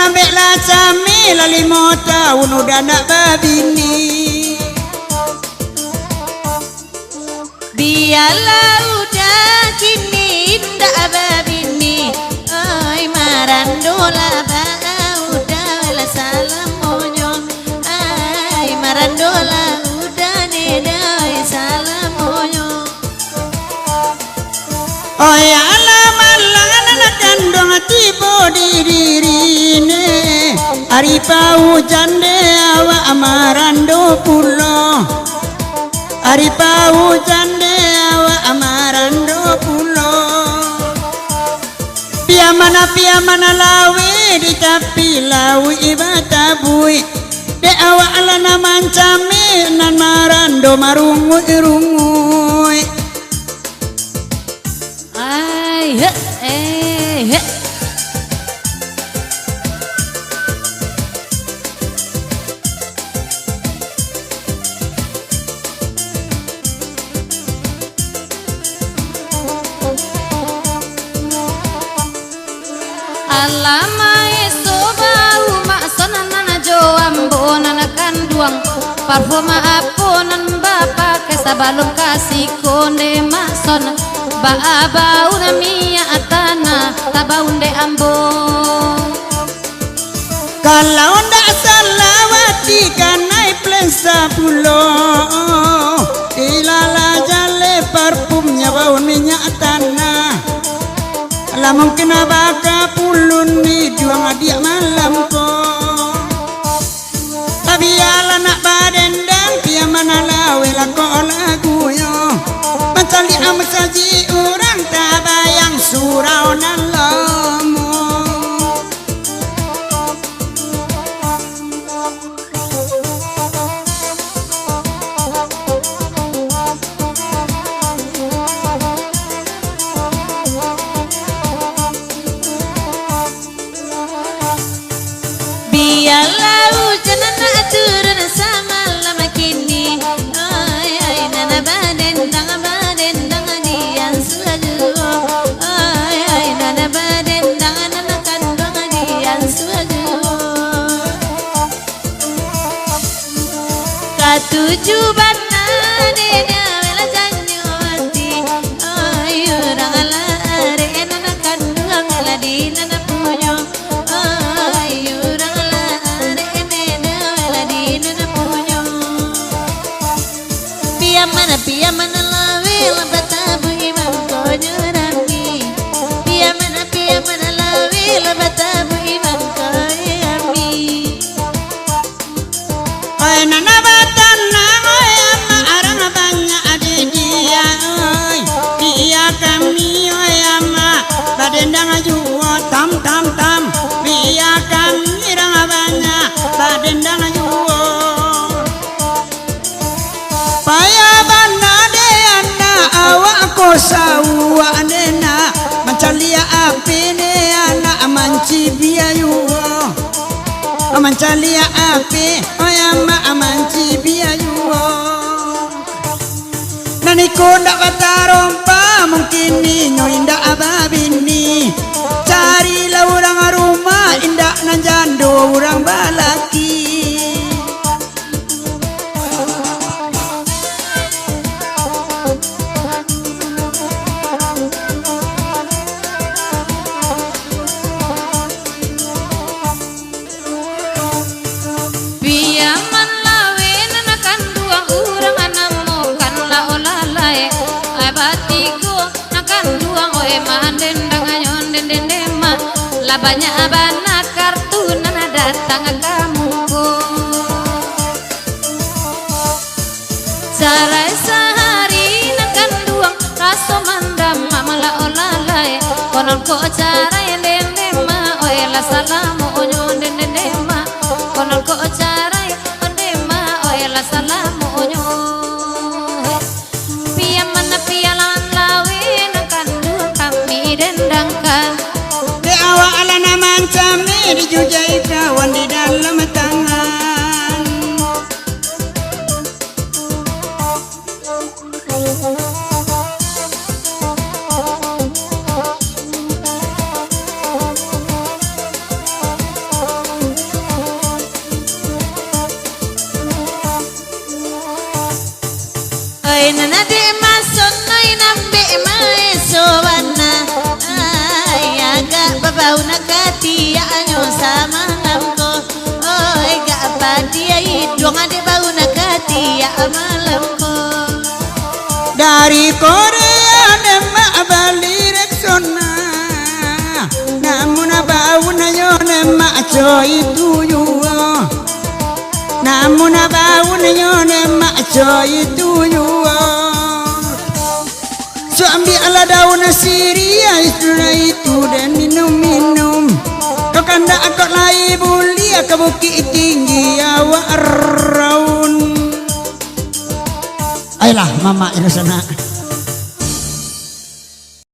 nambek lah cami lah 5 tahun udah nak babini. Biarlah udah kini ndak babini. Oi marandola bala udah wala salam monyo. Ai marandola udah nedai salam monyo. Oi alamalang anak kandung tibo dirine. Hari hujan deh awak marando pulo. Hari hujan deh awak marando pulo. Pia mana lawi di tapi lawi ibata bui. De awak alana mancami nan marando marungu irungui. Ai he he. Alama eso bau maksana nana joambo nana kanduang parfuma aponan bapa kesabalum kasih konde makson ba bau namia atana tabaunde ambo. Kalau ndak salawati kanai plesa pulo. Ilala jale parfumnya bau minyak tanah. Lah mungkin abaka pulun ni juang dia malam ko. Tapi ala nak badendang pia mana lawe lako lagu yo. Mencari am saji orang tabayang surau nan lomo. Biarlah hujan nak turun semalam kini. Ai ai nana badendang dian suaju. Ai ai nana badendang nana kandung dian suaju. Katuju bana denya wela janyo hati. Ai urang ala are nana kandung ala di nana punyo. Pia mana lawe labata bu imam konyo rami. Pia mana lawe labata bu imam konyo rami. Oi nana batana oi ama arang banyak ade dia oi. Dia kami oi ama badendang juo tam. Dia kami rang banyak badendang juo. Sawa nena mancalia api ne anak manci biayu. Mancalia api oyama manci biayu. Nani ko ndak batarompa mungkin ni nyoinda ababini. Cari lah orang rumah indak nanjando orang balaki. Banyak abana kartu nana datang kamu ko. Sarai sehari nakan duang raso mandam mamala olalai. Konon ko carai dendema oela salamu onyo dendema. Konon ko carai ondema oela salamu onyo. Pia mana pia lan lawe nakan duang kami dendangkan. Awak alana mancami dijujai kawan di dalam tangan. mae sowana ayaga babauna katia anyo sama lamko oi ga padia idong ade bauna katia malamko dari Korea nema bali reksona namun bauna yo nema coy tuyu namun bauna yo nema coy tuyu so ambil ala daun Syria itu dan minum kau kanda akak lai bulia ke bukit tinggi awak raun ayolah mama ini sana